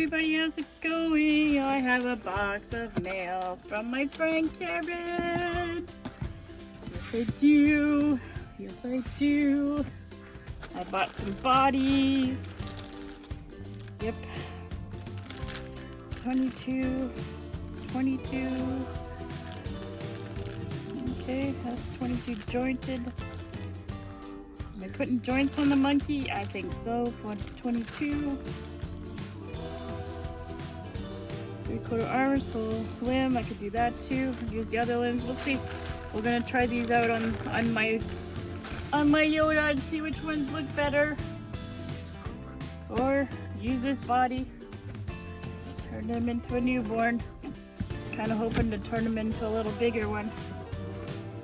everybody, how's it going? I have a box of mail from my friend Karen. Yes I do. Yes I do. I bought some bodies. Yep. 22. Okay, that's 22 jointed. Am I putting joints on the monkey? I think so. For 22. 3/4 arms, full limb. I could do that too. Use the other limbs. We'll see. We're gonna try these out on my Yoda and see which ones look better. Or use this body. Turn them into a newborn. Just kind of hoping to turn them into a little bigger one.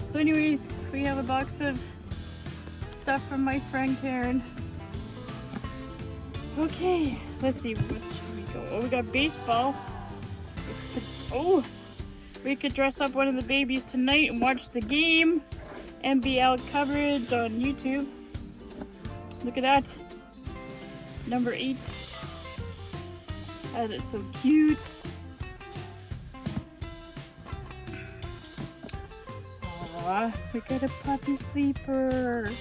So anyways, we have a box of stuff from my friend Karen. Okay, let's see, what should we go? Oh, we got baseball. Oh, we could dress up one of the babies tonight and watch the game. NBL coverage on YouTube. Look at that. Number 8. That is so cute. Aw, we got a puppy sleeper.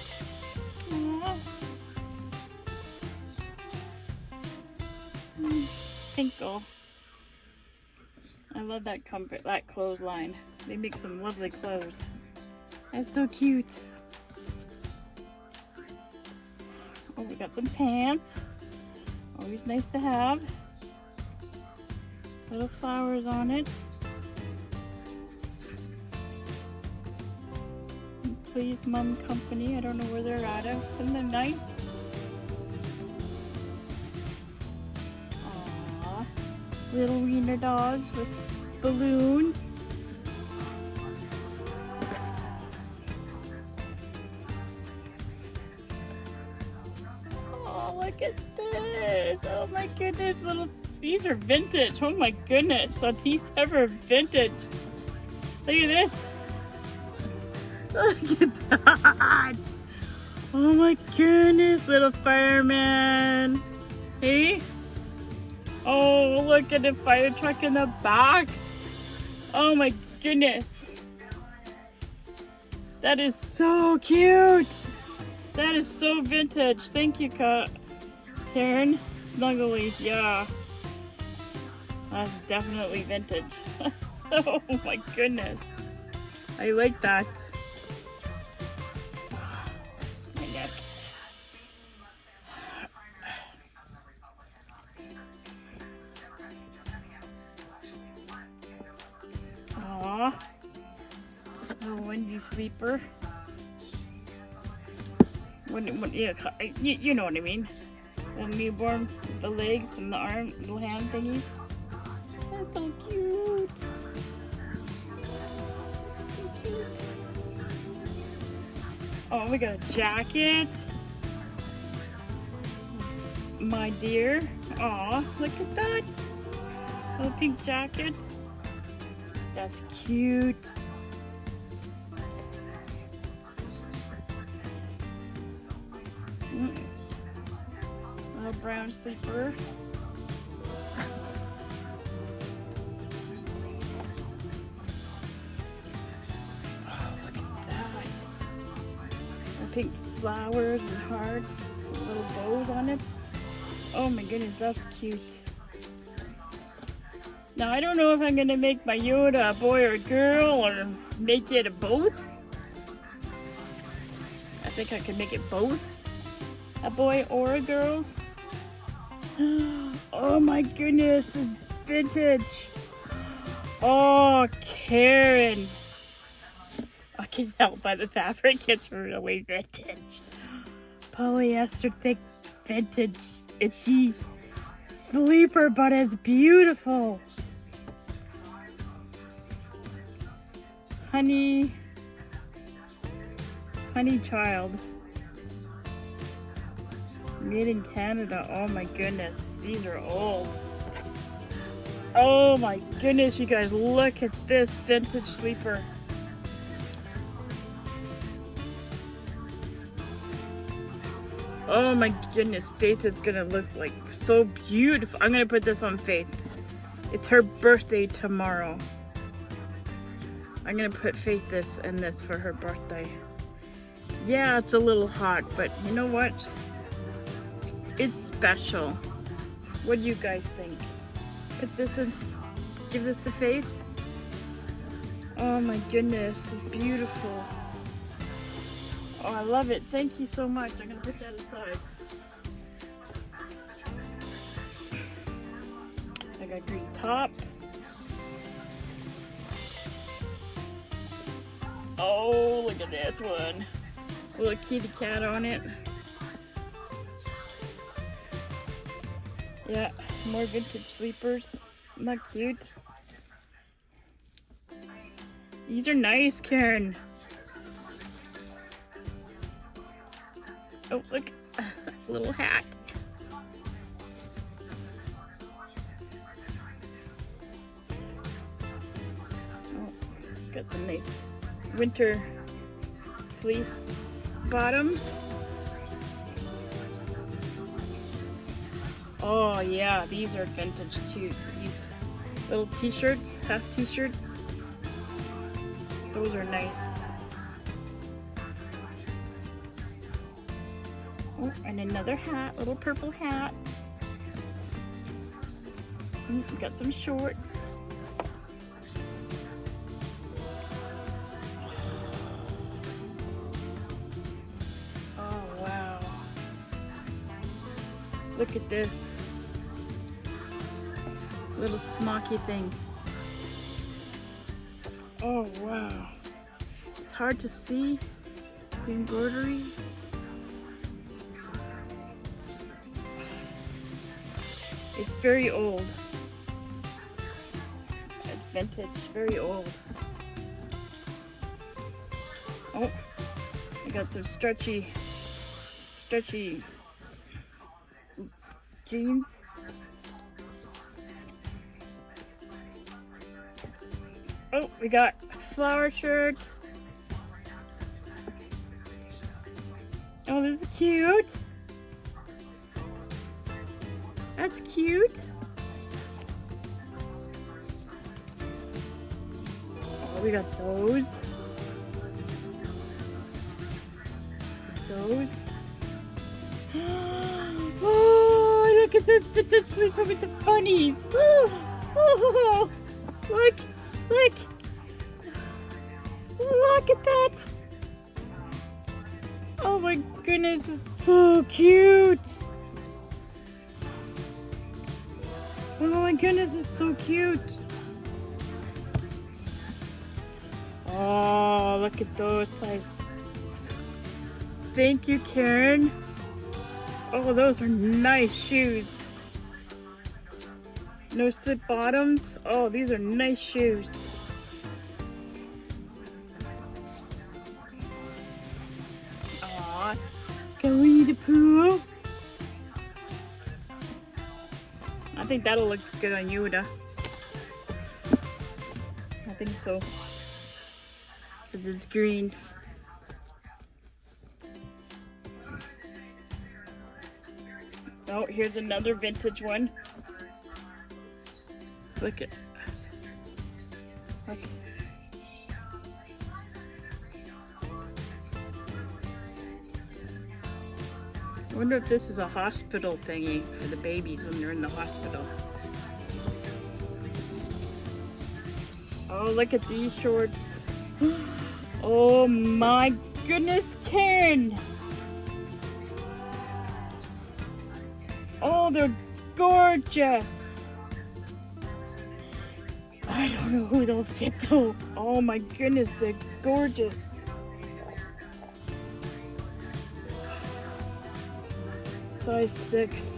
Aww. Pinkle. I love that comfort, that clothesline. They make some lovely clothes. That's so cute. Oh, we got some pants. Always nice to have. Little flowers on it. Please Mum Company. I don't know where they're at. Isn't that nice? Aww. Little wiener dogs with balloons. Oh, look at this. Oh my goodness. These are vintage. Oh my goodness. Are these ever vintage? Look at this. Look at that! Oh my goodness, little fireman! Hey? Oh, look at the fire truck in the back! Oh my goodness! That is so cute! That is so vintage. Thank you, Karen. Snuggly, yeah. That's definitely vintage. So, oh my goodness. I like that. Aww. Little Wendy sleeper. Yeah, you know what I mean. Little newborn with the legs and the arm, little hand thingies. That's so cute. So cute. Oh, we got a jacket. My dear. Aw, look at that. Little pink jacket. That's cute. Little brown sleeper. Oh, look at that. The pink flowers and hearts, little bows on it. Oh my goodness, that's cute. Now, I don't know if I'm going to make my Yoda a boy or a girl, or make it a both. I think I could make it both. A boy or a girl. Oh my goodness, it's vintage. Oh, Karen. I can tell by the fabric, it's really vintage. Polyester thick, vintage, itchy sleeper, but it's beautiful. Honey child. Made in Canada. Oh my goodness. These are old. Oh my goodness, you guys, look at this vintage sleeper. Oh my goodness, Faith is gonna look like so beautiful. I'm gonna put this on Faith. It's her birthday tomorrow. I'm gonna put Faith this and this for her birthday. Yeah, it's a little hot, but you know what? It's special. What do you guys think? Put this in, give this to Faith. Oh my goodness, it's beautiful. Oh, I love it. Thank you so much. I'm gonna put that aside. I got green top. Oh, look at this one. Little kitty cat on it. Yeah, more vintage sleepers. Isn't that cute? These are nice, Karen. Oh, look, a little hat. Oh, got some nice winter fleece bottoms. Oh yeah, these are vintage too. These little t-shirts, half t-shirts. Those are nice. Oh, and another hat, little purple hat. We got some shorts. Oh wow. Look at this. Little smocky thing. Oh wow. It's hard to see the embroidery. It's very old. It's vintage, very old. Oh, I got some stretchy jeans. Oh, we got a flower shirt. Oh, this is cute. That's cute. Oh, we got those. Those. Oh, look at this vintage sleeper with the bunnies. Oh, look, look. Look at that. Oh my goodness, it's so cute. Oh my goodness, it's so cute. Oh, look at those size. Thank you, Karen. Oh, those are nice shoes. No slip bottoms. Oh, these are nice shoes. Aw, Winnie the Pooh. I think that'll look good on you, Uda. I think so. Because it's green. Oh, here's another vintage one. Look at. Look. I wonder if this is a hospital thingy for the babies when they're in the hospital. Oh, look at these shorts. Oh my goodness, Karen! Oh, they're gorgeous! I don't know who they'll fit though. Oh my goodness, they're gorgeous. Size 6.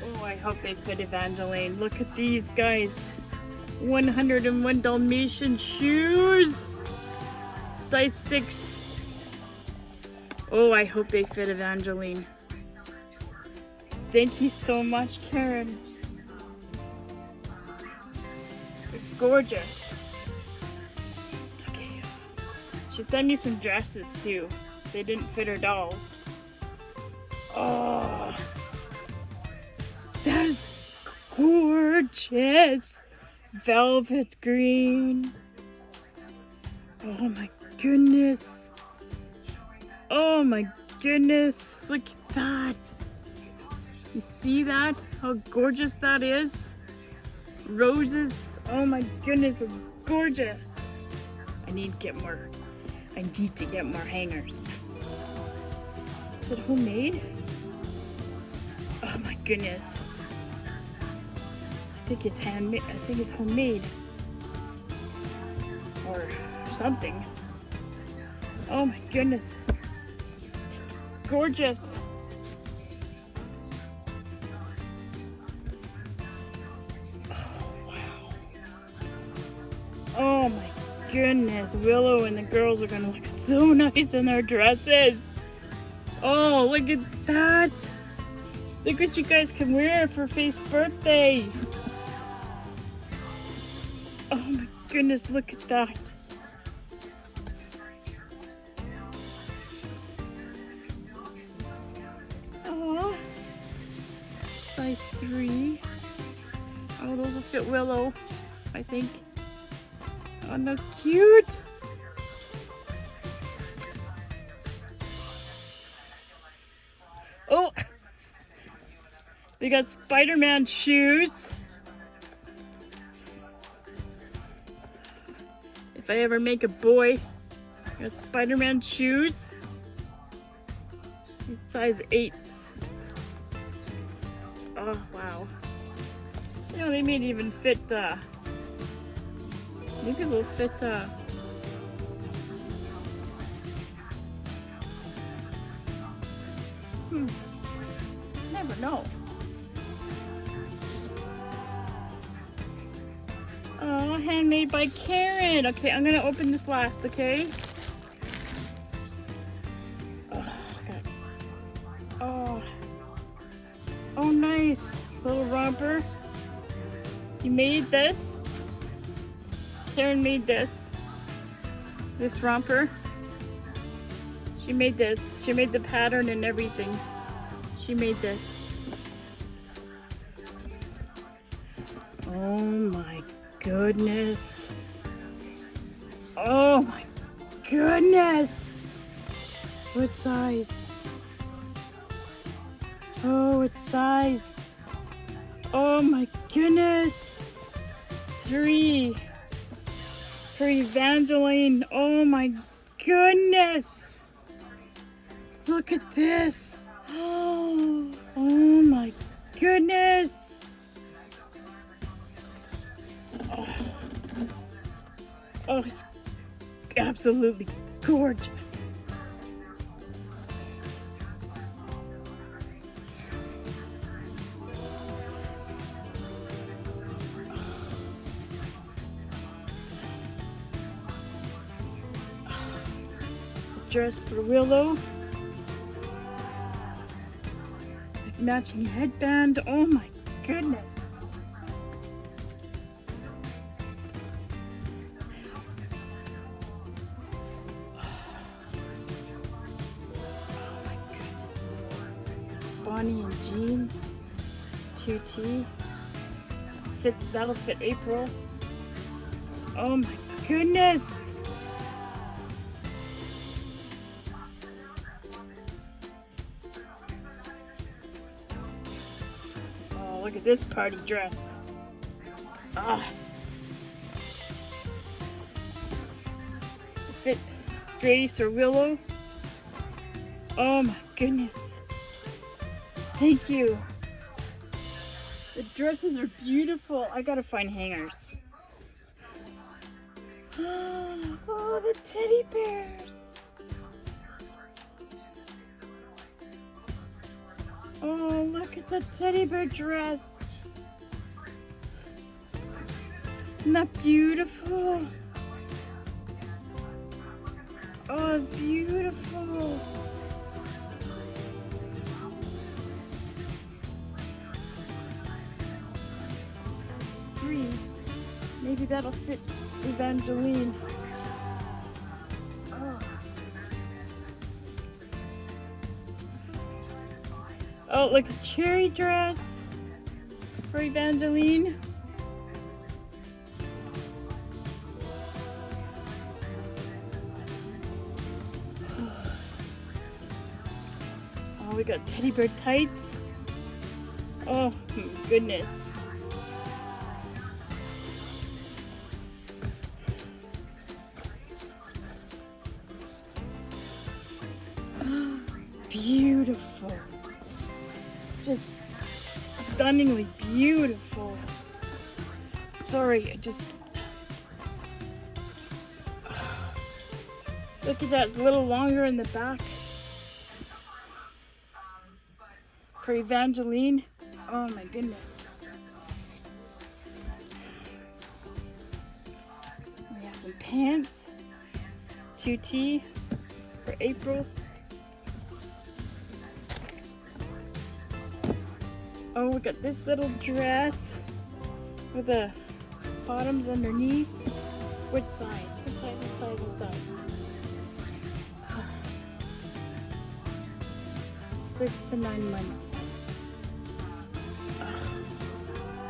Oh, I hope they fit Evangeline. Look at these guys. 101 Dalmatian shoes. Size 6. Oh, I hope they fit Evangeline. Thank you so much, Karen. They're gorgeous. Okay. She sent me some dresses too. They didn't fit her dolls. Oh, that is gorgeous. Velvet green. Oh my goodness. Oh my goodness. Look at that. You see that? How gorgeous that is? Roses. Oh my goodness, it's gorgeous. I need to get more hangers. Is it homemade? Oh my goodness. I think it's handmade. I think it's homemade. Or something. Oh my goodness. It's gorgeous. Oh wow. Oh my goodness. Willow and the girls are gonna look so nice in their dresses. Oh, look at that. Look what you guys can wear for Faith's birthday. Oh my goodness, look at that. Oh, size 3. Oh, those will fit Willow, I think. Oh, and that's cute. Oh, we got Spider-Man shoes. If I ever make a boy, I got Spider-Man shoes. These size 8s. Oh, wow. You know, they may even fit, maybe they'll fit, never know. Oh, handmade by Karen. Okay, I'm gonna open this last, okay? Oh, okay. Oh, nice. Little romper. You made this? Karen made this. This romper. She made this. She made the pattern and everything. She made this. Oh my goodness. Oh my goodness. What size? Oh, it's size. Oh my goodness. 3. For Evangeline. Oh my goodness. Look at this. Oh my goodness. Oh, it's absolutely gorgeous. Dress for Willow. With matching headband. Oh my goodness. Bonnie and Jean, 2T. That'll fit April. Oh my goodness. Oh, look at this party dress. Ah. Fit Grace or Willow. Oh my goodness. Thank you. The dresses are beautiful. I gotta find hangers. Oh, the teddy bears. Oh, look at the teddy bear dress. Isn't that beautiful? Oh, it's beautiful. Maybe that'll fit Evangeline. Oh. Oh, like a cherry dress for Evangeline. Oh, we got teddy bear tights. Oh my goodness. Beautiful. Just stunningly beautiful. Sorry, I just... Look at that, it's a little longer in the back. For Evangeline. Oh my goodness. We have some pants. 2T for April. Oh, we got this little dress with the bottoms underneath. What size? What size? What size? What size? 6 to 9 months.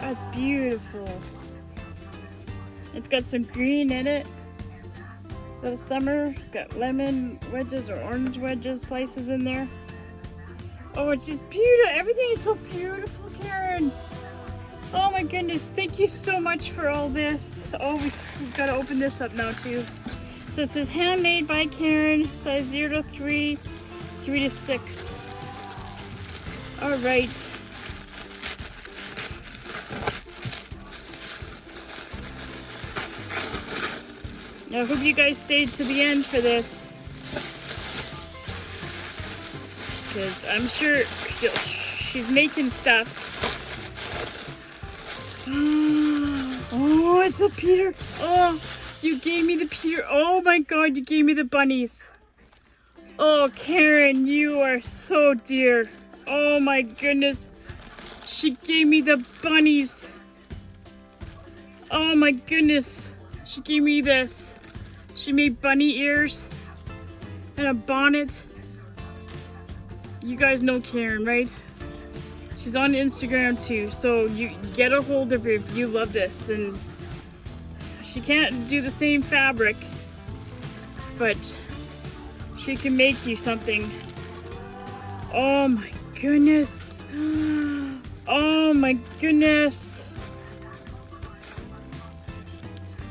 That's beautiful. It's got some green in it. For the summer, it's got lemon wedges or orange wedges slices in there. Oh, it's just beautiful. Everything is so beautiful, Karen. Oh my goodness. Thank you so much for all this. Oh, we've got to open this up now too. So it says handmade by Karen, size 0 to 3, 3 to 6. All right. I hope you guys stayed to the end for this. Because I'm sure she's making stuff. Oh, it's a Peter. Oh, you gave me the Peter. Oh my God, you gave me the bunnies. Oh, Karen, you are so dear. Oh my goodness. She gave me the bunnies. Oh my goodness. She gave me this. She made bunny ears and a bonnet. You guys know Karen, right? She's on Instagram too, so you get a hold of her if you love this. And she can't do the same fabric, but she can make you something. Oh my goodness. Oh my goodness.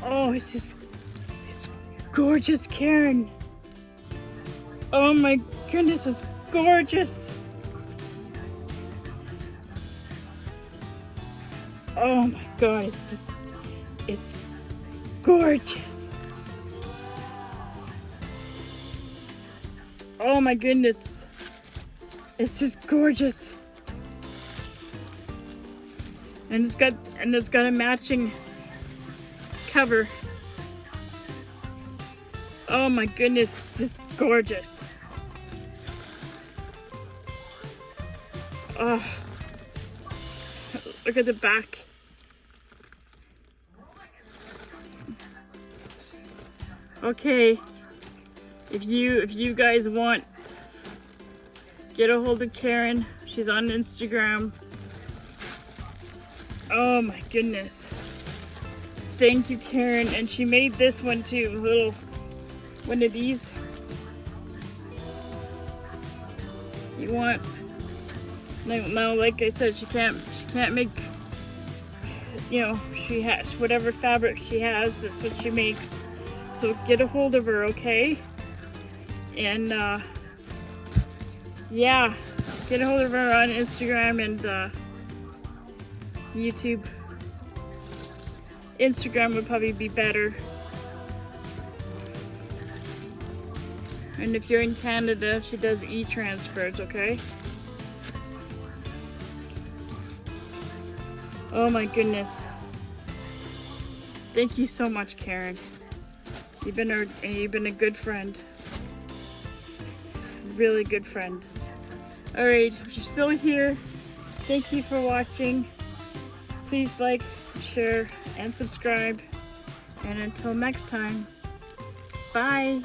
Oh, it's gorgeous, Karen. Oh my goodness, it's gorgeous. Oh my God, it's gorgeous. Oh my goodness. It's just gorgeous. And it's got a matching cover. Oh my goodness, just gorgeous. Oh, look at the back. Okay, if you guys want, get a hold of Karen. She's on Instagram. Oh my goodness. Thank you, Karen. And she made this one too, a little one of these. You want, now like I said, she can't make, you know, she has whatever fabric she has, that's what she makes. So get a hold of her, okay? And yeah, get a hold of her on Instagram and YouTube. Instagram would probably be better. And if you're in Canada, she does e-transfers, okay? Oh my goodness. Thank you so much, Karen. You've been a good friend. Really good friend. Alright, if you're still here, thank you for watching. Please like, share, and subscribe. And until next time, bye.